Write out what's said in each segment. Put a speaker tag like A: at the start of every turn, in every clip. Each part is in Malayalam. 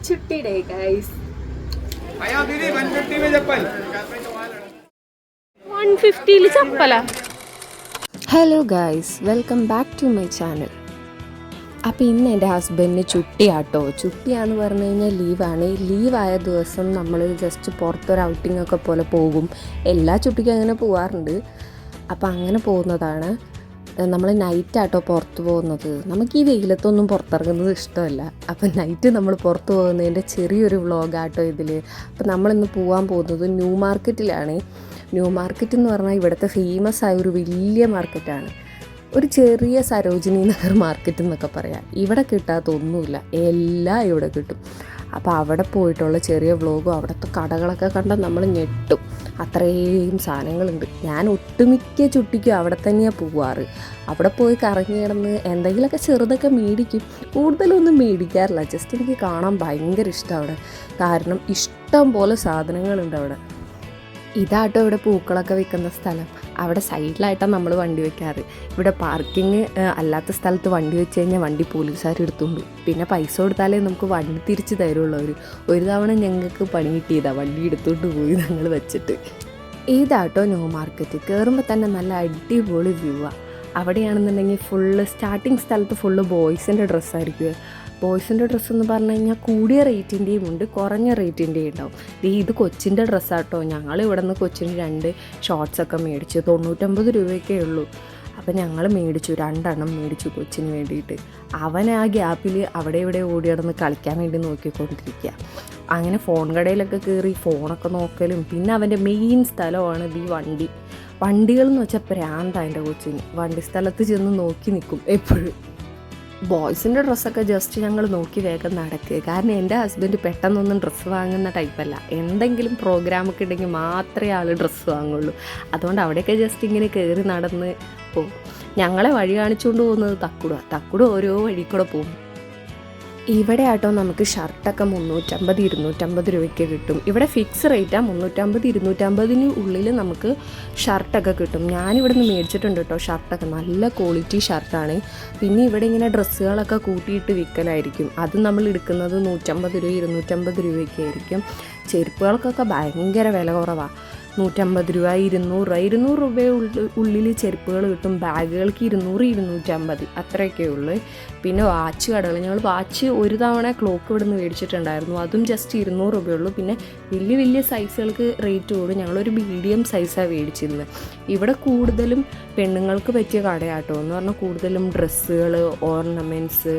A: छुट्टी डे गाइस। 150 चप्पला.
B: Hello guys, welcome back to my channel. അപ്പോൾ ഇന്ന് എൻ്റെ ഹസ്ബൻഡിന് ചുട്ടിയാട്ടോ. ചുട്ടിയാന്ന് പറഞ്ഞു കഴിഞ്ഞാൽ ലീവാണ്. ലീവായ ദിവസം നമ്മൾ ജസ്റ്റ് പുറത്തൊരു ഔട്ടിങ്ങൊക്കെ പോലെ പോകും. എല്ലാ ചുട്ടിക്കും അങ്ങനെ പോകാറുണ്ട്. അപ്പോൾ അങ്ങനെ പോകുന്നതാണ്. നമ്മൾ നൈറ്റാട്ടോ പുറത്ത് പോകുന്നത്. നമുക്ക് ഈ വെയിലത്തൊന്നും പുറത്തിറങ്ങുന്നത് ഇഷ്ടമല്ല. അപ്പം നൈറ്റ് നമ്മൾ പുറത്ത് പോകുന്നതിൻ്റെ ചെറിയൊരു വ്ളോഗാട്ടോ ഇതിൽ. അപ്പോൾ നമ്മളിന്ന് പോകാൻ പോകുന്നത് ന്യൂ മാർക്കറ്റിലാണ്. ന്യൂ മാർക്കറ്റ് എന്ന് പറഞ്ഞാൽ ഇവിടുത്തെ ഫേമസ് ആയ ഒരു വലിയ മാർക്കറ്റാണ്. ഒരു ചെറിയ സരോജിനി നഗർ മാർക്കറ്റ് എന്നൊക്കെ പറയാം. ഇവിടെ കിട്ടാത്തൊന്നുമില്ല, എല്ലാം ഇവിടെ കിട്ടും. അപ്പോൾ അവിടെ പോയിട്ടുള്ള ചെറിയ വ്ളോഗും അവിടുത്തെ കടകളൊക്കെ കണ്ടാൽ നമ്മൾ ഞെട്ടും. അത്രയും സാധനങ്ങളുണ്ട്. ഞാൻ ഒട്ടുമിക്ക ചുട്ടിക്കും അവിടെ തന്നെയാണ് പോവാറ്. അവിടെ പോയി കറങ്ങി കിടന്ന് എന്തെങ്കിലുമൊക്കെ ചെറുതൊക്കെ മേടിക്കും. കൂടുതലൊന്നും മേടിക്കാറില്ല. ജസ്റ്റ് എനിക്ക് കാണാൻ ഭയങ്കര ഇഷ്ടമാണ് അവിടെ. കാരണം ഇഷ്ടം പോലെ സാധനങ്ങളുണ്ട് അവിടെ. ഇതാട്ടോ ഇവിടെ പൂക്കളൊക്കെ വിൽക്കുന്ന സ്ഥലം. അവിടെ സൈഡിലായിട്ടാണ് നമ്മൾ വണ്ടി വയ്ക്കാറ്. ഇവിടെ പാർക്കിങ് അല്ലാത്ത സ്ഥലത്ത് വണ്ടി വെച്ച് കഴിഞ്ഞാൽ വണ്ടി പോലീസുകാർ എടുത്തുകൊണ്ട് പിന്നെ പൈസ കൊടുത്താലേ നമുക്ക് വണ്ടി തിരിച്ച് തരുള്ളൂ. ഒരു തവണ ഞങ്ങൾക്ക് പണി കിട്ടിയതാണ്. വണ്ടി എടുത്തുകൊണ്ട് പോയി ഞങ്ങൾ വെച്ചിട്ട്. ഇതാട്ടോ ന്യൂ മാർക്കറ്റ്. കയറുമ്പോൾ തന്നെ നല്ല അടിപൊളി വ്യൂവാണ്. അവിടെയാണെന്നുണ്ടെങ്കിൽ ഫുള്ള് സ്റ്റാർട്ടിങ് സ്ഥലത്ത് ഫുള്ള് ബോയ്സിൻ്റെ ഡ്രസ്സായിരിക്കും. ബോയ്സിൻ്റെ ഡ്രസ്സ് എന്ന് പറഞ്ഞു കഴിഞ്ഞാൽ കൂടിയ റേറ്റിൻ്റെയും ഉണ്ട്, കുറഞ്ഞ റേറ്റിൻ്റെയും ഉണ്ടാവും. ഇത് കൊച്ചിൻ്റെ ഡ്രസ്സാട്ടോ. ഞങ്ങൾ ഇവിടെ നിന്ന് കൊച്ചിന് 2 ഷോർട്ട്സൊക്കെ മേടിച്ചു. 99 രൂപയൊക്കെ ഉള്ളൂ. അപ്പോൾ ഞങ്ങൾ മേടിച്ചു, 2 എണ്ണം മേടിച്ചു കൊച്ചിന് വേണ്ടിയിട്ട്. അവൻ ആ ഗ്യാപ്പിൽ അവിടെ ഇവിടെ ഓടി നടന്ന് കളിക്കാൻ വേണ്ടി നോക്കിക്കൊണ്ടിരിക്കുക. അങ്ങനെ ഫോൺ കടയിലൊക്കെ കയറി ഫോണൊക്കെ നോക്കലും. പിന്നെ അവൻ്റെ മെയിൻ സ്ഥലമാണ് ഈ വണ്ടികൾ എന്ന് വെച്ചാൽ പ്രാന്താണ് എൻ്റെ കൊച്ചിന്. വണ്ടി സ്ഥലത്ത് ചെന്ന് നോക്കി നിൽക്കും എപ്പോഴും. ബോയ്സിൻ്റെ ഡ്രസ്സൊക്കെ ജസ്റ്റ് ഞങ്ങൾ നോക്കി വേഗം നടക്കുക. കാരണം എൻ്റെ ഹസ്ബൻഡ് പെട്ടെന്നൊന്നും ഡ്രസ്സ് വാങ്ങുന്ന ടൈപ്പല്ല. എന്തെങ്കിലും പ്രോഗ്രാമൊക്കെ ഉണ്ടെങ്കിൽ മാത്രമേ ആൾ ഡ്രസ്സ് വാങ്ങുള്ളൂ. അതുകൊണ്ട് അവിടെയൊക്കെ ജസ്റ്റ് ഇങ്ങനെ കയറി നടന്ന് പോകും. ഞങ്ങളെ വഴി കാണിച്ചുകൊണ്ട് പോകുന്നത് തക്കുട ഓരോ വഴി കൂടെ പോകും. ഇവിടെ ആട്ടോ നമുക്ക് ഷർട്ടൊക്കെ 350, 250 രൂപയ്ക്ക് കിട്ടും. ഇവിടെ ഫിക്സ് റേറ്റാണ്. 350, 250 ഉള്ളിൽ നമുക്ക് ഷർട്ടൊക്കെ കിട്ടും. ഞാനിവിടെ നിന്ന് മേടിച്ചിട്ടുണ്ട് കേട്ടോ ഷർട്ടൊക്കെ. നല്ല ക്വാളിറ്റി ഷർട്ടാണ്. പിന്നെ ഇവിടെ ഇങ്ങനെ ഡ്രസ്സുകളൊക്കെ കൂട്ടിയിട്ട് വിൽക്കലായിരിക്കും. അത് നമ്മൾ എടുക്കുന്നത് 150 രൂപ, 250 രൂപയൊക്കെ ആയിരിക്കും. ചെരുപ്പുകൾക്കൊക്കെ ഭയങ്കര വില കുറവാണ്. 150 രൂപ, 200 രൂപ ഉള്ളിൽ ചെരുപ്പുകൾ കിട്ടും. ബാഗുകൾക്ക് 200, 250 അത്രയൊക്കെ ഉള്ളൂ. പിന്നെ വാച്ച് കടകൾ. ഞങ്ങൾ വാച്ച് ഒരു തവണ ക്ലോക്ക് ഇവിടെ നിന്ന് മേടിച്ചിട്ടുണ്ടായിരുന്നു. അതും ജസ്റ്റ് 200 രൂപയുള്ളൂ. പിന്നെ വലിയ സൈസുകൾക്ക് റേറ്റ് കൂടും. ഞങ്ങളൊരു മീഡിയം സൈസാണ് മേടിച്ചിരുന്നത്. ഇവിടെ കൂടുതലും പെണ്ണുങ്ങൾക്ക് പറ്റിയ കടയാട്ടോ. എന്ന് പറഞ്ഞാൽ കൂടുതലും ഡ്രസ്സുകൾ, ഓർണമെൻറ്റ്സ്,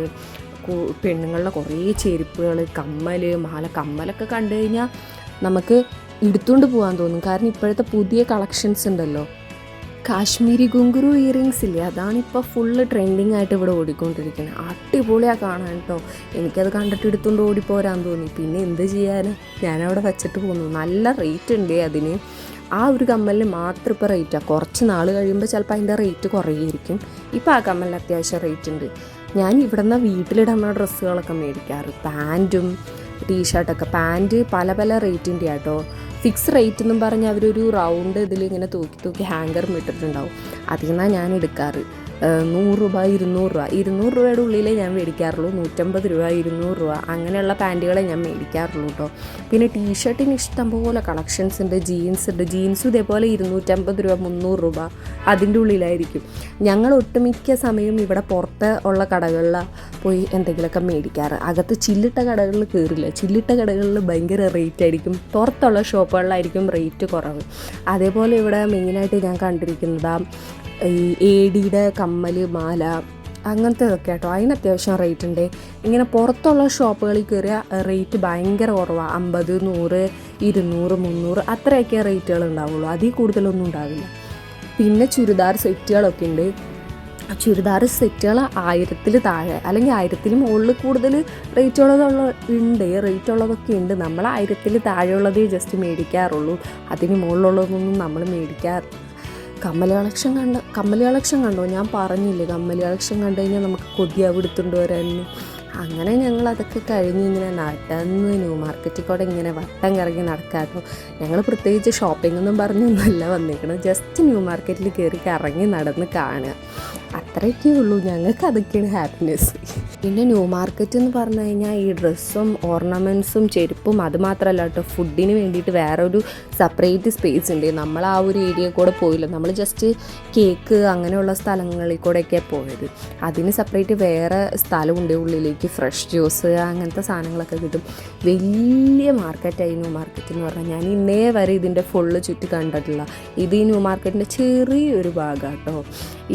B: പെണ്ണുങ്ങളുടെ കുറേ ചെരുപ്പുകൾ, മാല. കമ്മലൊക്കെ കണ്ടു കഴിഞ്ഞാൽ നമുക്ക് എടുത്തുകൊണ്ട് പോകാൻ തോന്നും. കാരണം ഇപ്പോഴത്തെ പുതിയ കളക്ഷൻസ് ഉണ്ടല്ലോ, കാശ്മീരി ഗുങ്കുറു ഇയറിങ്സ് ഇല്ലേ, അതാണിപ്പോൾ ഫുള്ള് ട്രെൻഡിങ് ആയിട്ട് ഇവിടെ ഓടിക്കൊണ്ടിരിക്കുന്നത്. അടിപൊളിയാണ് കാണാൻ കേട്ടോ. എനിക്കത് കണ്ടിട്ട് എടുത്തുകൊണ്ട് ഓടിപ്പോരാൻ തോന്നി. പിന്നെ എന്ത് ചെയ്യാൻ, ഞാനവിടെ വെച്ചിട്ട് പോന്നു. നല്ല റേറ്റ് ഉണ്ട് അതിന്. ആ ഒരു കമ്മലിന് മാത്രം ഇപ്പോൾ റേറ്റാണ്. കുറച്ച് നാൾ കഴിയുമ്പോൾ ചിലപ്പോൾ അതിൻ്റെ റേറ്റ് കുറയായിരിക്കും. ഇപ്പോൾ ആ കമ്മലിന് അത്യാവശ്യം റേറ്റ് ഉണ്ട്. ഞാൻ ഇവിടെ നിന്ന് വീട്ടിലിടുന്ന ഡ്രസ്സുകളൊക്കെ മേടിക്കാറ്. പാൻറ്റും ടീഷർട്ടൊക്കെ. പാൻറ്റ് പല റേറ്റിൻ്റെ ആട്ടോ. ഫിക്സ് റേറ്റ് എന്നും പറഞ്ഞ് അവരൊരു റൗണ്ട് ഇതിലിങ്ങനെ തൂക്കി ഹാങ്കറും ഇട്ടിട്ടുണ്ടാവും. അതിൽ നിന്നാണ് ഞാൻ എടുക്കാറ്. 100 രൂപ, 200 രൂപ. 200 രൂപയുടെ ഉള്ളിലേ ഞാൻ മേടിക്കാറുള്ളൂ. 150 രൂപ, 200 രൂപ അങ്ങനെയുള്ള പാൻറ്റുകളെ ഞാൻ മേടിക്കാറുള്ളൂ കേട്ടോ. പിന്നെ ടീഷർട്ടിന് ഇഷ്ടംപോലെ കളക്ഷൻസ് ഉണ്ട്. ജീൻസും ഇതേപോലെ 250 രൂപ, 300 രൂപ അതിൻ്റെ ഉള്ളിലായിരിക്കും. ഞങ്ങൾ ഒട്ടുമിക്ക സമയം ഇവിടെ പുറത്ത് ഉള്ള കടകളിലാണ് പോയി എന്തെങ്കിലുമൊക്കെ മേടിക്കാറ്. അകത്ത് ചില്ലിട്ട കടകളിൽ കയറില്ല. ചില്ലിട്ട കടകളിൽ ഭയങ്കര റേറ്റ് ആയിരിക്കും. പുറത്തുള്ള ഷോപ്പുകളിലായിരിക്കും റേറ്റ് കുറവ്. അതേപോലെ ഇവിടെ മെയിനായിട്ട് ഞാൻ കണ്ടിരിക്കുന്നത് ഈ ADയുടെ കമ്മൽ, മാല അങ്ങനത്തെതൊക്കെ കേട്ടോ. അതിന് അത്യാവശ്യം റേറ്റ് ഉണ്ട്. ഇങ്ങനെ പുറത്തുള്ള ഷോപ്പുകളിൽ കയറിയ റേറ്റ് ഭയങ്കര കുറവാണ്. 50, 100, 200, 300 അത്രയൊക്കെ റേറ്റുകൾ ഉണ്ടാവുള്ളൂ. അതിൽ കൂടുതലൊന്നും ഉണ്ടാവില്ല. പിന്നെ ചുരിദാർ സെറ്റുകളൊക്കെ ഉണ്ട്. ചുരിദാർ സെറ്റുകൾ 1000 താഴെ അല്ലെങ്കിൽ 1000 മുകളിൽ കൂടുതൽ റേറ്റ് ഉള്ളതൊക്കെ ഉണ്ട്. നമ്മൾ 1000 താഴെയുള്ളതേ ജസ്റ്റ് മേടിക്കാറുള്ളൂ. അതിന് മുകളിലുള്ളതൊന്നും നമ്മൾ മേടിക്കാറ്. കമ്മൽ കളക്ഷൻ കണ്ടോ? ഞാൻ പറഞ്ഞില്ലേ, കമ്മൽ കളക്ഷൻ കണ്ടു കഴിഞ്ഞാൽ നമുക്ക് കൊതിയാവും എടുത്തുകൊണ്ട് വരാൻ. അങ്ങനെ ഞങ്ങൾ അതൊക്കെ കഴിഞ്ഞ് ഇങ്ങനെ നടന്ന് ന്യൂ മാർക്കറ്റിൽ കൂടെ ഇങ്ങനെ വട്ടം കറങ്ങി നടക്കാമല്ലോ. ഞങ്ങൾ പ്രത്യേകിച്ച് ഷോപ്പിംഗ് ഒന്നും പറഞ്ഞൊന്നുമല്ല വന്നിരിക്കണം. ജസ്റ്റ് ന്യൂ മാർക്കറ്റിൽ കയറി കറങ്ങി നടന്ന് കാണുക. അത്ര അത്രയൊക്കെ ഉള്ളൂ, ഞങ്ങൾക്ക് അതൊക്കെയാണ് ഹാപ്പിനെസ്. പിന്നെ ന്യൂ മാർക്കറ്റ് എന്ന് പറഞ്ഞു കഴിഞ്ഞാൽ ഈ ഡ്രസ്സും ഓർണമെൻറ്റ്സും ചെരുപ്പും അത് മാത്രമല്ല കേട്ടോ, ഫുഡിന് വേണ്ടിയിട്ട് വേറൊരു സെപ്പറേറ്റ് സ്പേസ് ഉണ്ട്. നമ്മൾ ആ ഒരു ഏരിയ കൂടെ പോയില്ല, നമ്മൾ ജസ്റ്റ് കേക്ക് അങ്ങനെയുള്ള സ്ഥലങ്ങളിൽ കൂടെയൊക്കെ പോയത്. അതിന് സെപ്പറേറ്റ് വേറെ സ്ഥലമുണ്ട് ഉള്ളിലേക്ക്, ഫ്രഷ് ജ്യൂസ് അങ്ങനത്തെ സാധനങ്ങളൊക്കെ കിട്ടും. വലിയ മാർക്കറ്റായി ന്യൂ മാർക്കറ്റ് എന്ന് പറഞ്ഞാൽ. ഞാൻ ഇന്നേ വരെ ഇതിൻ്റെ ഫുള്ള് ചുറ്റി കണ്ടിട്ടില്ല. ഇത് ഈ ന്യൂ മാർക്കറ്റിൻ്റെ ചെറിയൊരു ഭാഗം കേട്ടോ.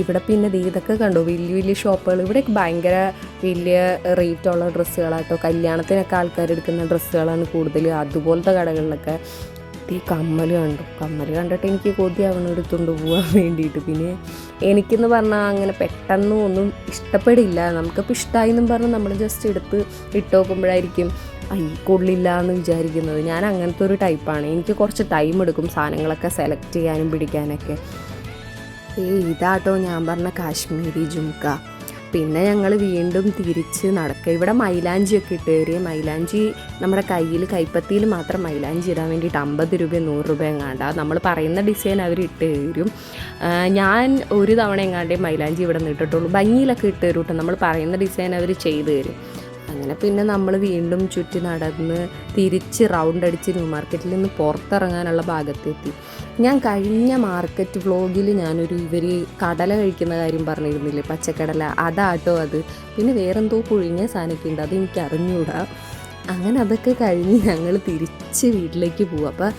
B: ഇവിടെ പിന്നെ ഇതൊക്കെ കണ്ടോ, വലിയ വലിയ ഷോപ്പുകൾ. ഇവിടെ ഭയങ്കര വലിയ റേറ്റുള്ള ഡ്രസ്സുകളാട്ടോ, കല്യാണത്തിനൊക്കെ ആൾക്കാർ എടുക്കുന്ന ഡ്രസ്സുകളാണ് കൂടുതൽ. അതുപോലത്തെ കടകളിലൊക്കെ ഈ കമ്മൽ കണ്ടിട്ട് എനിക്ക് കൊതിയാവണം എടുത്തുകൊണ്ട് പോകാൻ വേണ്ടിയിട്ട്. പിന്നെ എനിക്കെന്ന് പറഞ്ഞാൽ അങ്ങനെ പെട്ടെന്ന് ഒന്നും ഇഷ്ടപ്പെടില്ല. നമുക്കിപ്പോൾ ഇഷ്ടമായി എന്നും പറഞ്ഞ് നമ്മൾ ജസ്റ്റ് എടുത്ത് ഇട്ട് നോക്കുമ്പോഴായിരിക്കും കൊള്ളില്ല എന്ന് വിചാരിക്കുന്നത്. ഞാൻ അങ്ങനത്തെ ഒരു ടൈപ്പാണ്. എനിക്ക് കുറച്ച് ടൈം എടുക്കും സാധനങ്ങളൊക്കെ സെലക്ട് ചെയ്യാനും പിടിക്കാനൊക്കെ. ഇതാട്ടോ ഞാൻ പറഞ്ഞ കാശ്മീരി ജുംക്ക. പിന്നെ ഞങ്ങൾ വീണ്ടും തിരിച്ച് നടക്കുക. ഇവിടെ മൈലാഞ്ചിയൊക്കെ ഇട്ട് കയറി. മൈലാഞ്ചി നമ്മുടെ കൈപ്പത്തിയിൽ മാത്രം മൈലാഞ്ചി ഇടാൻ വേണ്ടിയിട്ട് 50 രൂപ 100 രൂപ എങ്ങാണ്ട്. നമ്മൾ പറയുന്ന ഡിസൈൻ അവർ ഇട്ട് തരും. ഞാൻ ഒരു തവണ എങ്ങാണ്ടേ മൈലാഞ്ചി ഇവിടെ നിന്ന് ഇട്ടിട്ടുള്ളൂ. ഭംഗിയിലൊക്കെ ഇട്ട് തരും കേട്ടോ, നമ്മൾ പറയുന്ന ഡിസൈൻ അവർ ചെയ്തു തരും. അങ്ങനെ പിന്നെ നമ്മൾ വീണ്ടും ചുറ്റി നടന്ന് തിരിച്ച് റൗണ്ട് അടിച്ച് ന്യൂ മാർക്കറ്റിൽ നിന്ന് പുറത്തിറങ്ങാനുള്ള ഭാഗത്തെത്തി. ഞാൻ കഴിഞ്ഞ മാർക്കറ്റ് വ്ലോഗിൽ ഇവർ കടല കഴിക്കുന്ന കാര്യം പറഞ്ഞിരുന്നില്ലേ, പച്ചക്കടല, അതാട്ടോ അത്. പിന്നെ വേറെന്തോ പുഴുങ്ങിയ സാധനമൊക്കെ ഉണ്ട്, അതെനിക്ക് അറിഞ്ഞൂടാ. അങ്ങനെ അതൊക്കെ കഴിഞ്ഞ് ഞങ്ങൾ തിരിച്ച് വീട്ടിലേക്ക് പോവുക. അപ്പോൾ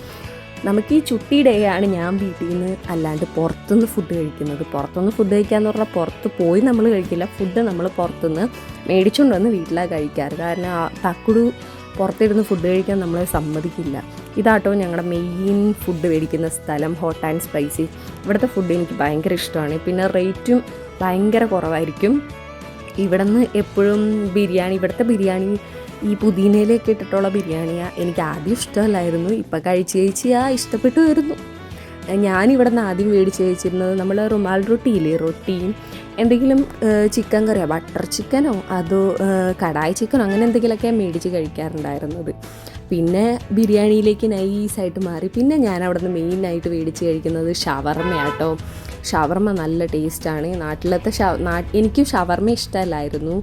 B: നമുക്ക് ഈ ചുട്ടി ഡേ ആണ് ഞാൻ വീട്ടിൽ നിന്ന് അല്ലാണ്ട് പുറത്തുനിന്ന് ഫുഡ് കഴിക്കുന്നത്. പുറത്തുനിന്ന് ഫുഡ് കഴിക്കാമെന്ന് പറഞ്ഞാൽ പുറത്ത് പോയി നമ്മൾ കഴിക്കില്ല, ഫുഡ് നമ്മൾ പുറത്തുനിന്ന് മേടിച്ചുകൊണ്ട് വന്ന് വീട്ടിലാണ് കഴിക്കാറ്. കാരണം തക്കുടു പുറത്തിരുന്ന് ഫുഡ് കഴിക്കാൻ നമ്മളെ സമ്മതിക്കില്ല. ഇതാട്ടോ ഞങ്ങളുടെ മെയിൻ ഫുഡ് മേടിക്കുന്ന സ്ഥലം, ഹോട്ട് ആൻഡ് സ്പൈസി. ഇവിടുത്തെ ഫുഡ് എനിക്ക് ഭയങ്കര ഇഷ്ടമാണ്. പിന്നെ റേറ്റും ഭയങ്കര കുറവായിരിക്കും. ഇവിടെ നിന്ന് എപ്പോഴും ബിരിയാണി, ഇവിടുത്തെ ബിരിയാണി ഈ പുതിനയിലേക്ക് ഇട്ടിട്ടുള്ള ബിരിയാണിയാണ് എനിക്ക് ആദ്യം ഇഷ്ടമല്ലായിരുന്നു. ഇപ്പം കഴിച്ച് ഇഷ്ടപ്പെട്ടു വരുന്നു. ഞാനിവിടെ നിന്ന് ആദ്യം മേടിച്ച് കഴിച്ചിരുന്നത് നമ്മൾ റുമാൽ റൊട്ടിയും എന്തെങ്കിലും ചിക്കൻ കറിയോ ബട്ടർ ചിക്കനോ അതോ കടായി ചിക്കനോ അങ്ങനെ എന്തെങ്കിലുമൊക്കെ മേടിച്ച് കഴിക്കാറുണ്ടായിരുന്നത്. പിന്നെ ബിരിയാണിയിലേക്ക് നൈസായിട്ട് മാറി. പിന്നെ ഞാൻ അവിടെ നിന്ന് മെയിനായിട്ട് മേടിച്ച് കഴിക്കുന്നത് ഷവർമ്മയാട്ടോ. ഷവർമ്മ നല്ല ടേസ്റ്റാണ്. നാട്ടിലത്തെ എനിക്കും ഷവർമ്മ ഇഷ്ടമല്ലായിരുന്നു.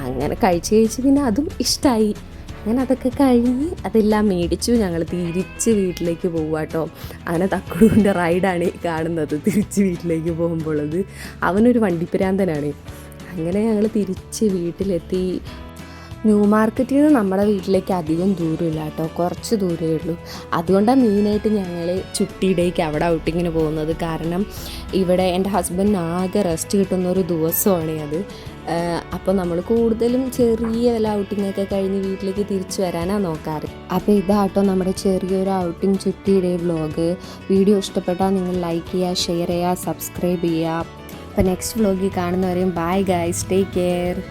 B: അങ്ങനെ കഴിച്ച് പിന്നെ അതും ഇഷ്ടമായി. അങ്ങനെ അതൊക്കെ കഴിഞ്ഞ് അതെല്ലാം മേടിച്ചു. ഞങ്ങൾ തിരിച്ച് വീട്ടിലേക്ക് പോകുക കേട്ടോ. അങ്ങനെ തക്കുടുവിൻ്റെ റൈഡാണ് കാണുന്നത് തിരിച്ച് വീട്ടിലേക്ക് പോകുമ്പോഴത്. അവനൊരു വണ്ടിപ്പിരാന്തനാണ്. അങ്ങനെ ഞങ്ങൾ തിരിച്ച് വീട്ടിലെത്തി. ന്യൂ മാർക്കറ്റിൽ നിന്ന് നമ്മുടെ വീട്ടിലേക്ക് അധികം ദൂരമില്ല കേട്ടോ, കുറച്ച് ദൂരമേ ഉള്ളൂ. അതുകൊണ്ടാണ് മെയിനായിട്ട് ഞങ്ങൾ ചുട്ടിയിടേക്ക് അവിടെ ഔട്ടിങ്ങിന് പോകുന്നത്. കാരണം ഇവിടെ എൻ്റെ ഹസ്ബൻഡിന് ആകെ റെസ്റ്റ് കിട്ടുന്ന ഒരു ദിവസമാണ് അത്. അപ്പോൾ നമ്മൾ കൂടുതലും ചെറിയ വല്ല ഔട്ടിങ്ങൊക്കെ കഴിഞ്ഞ് വീട്ടിലേക്ക് തിരിച്ചു വരാനാണ് നോക്കാറ്. അപ്പോൾ ഇതാട്ടോ നമ്മുടെ ചെറിയൊരു ഔട്ടിങ് ചുട്ടിയിടേ വ്ലോഗ്. വീഡിയോ ഇഷ്ടപ്പെട്ടാൽ നിങ്ങൾ ലൈക്ക് ചെയ്യുക, ഷെയർ ചെയ്യുക, സബ്സ്ക്രൈബ് ചെയ്യുക. അപ്പോൾ നെക്സ്റ്റ് വ്ലോഗിൽ കാണുന്നവരെയും ബൈ ഗൈസ്, ടേക്ക് കെയർ.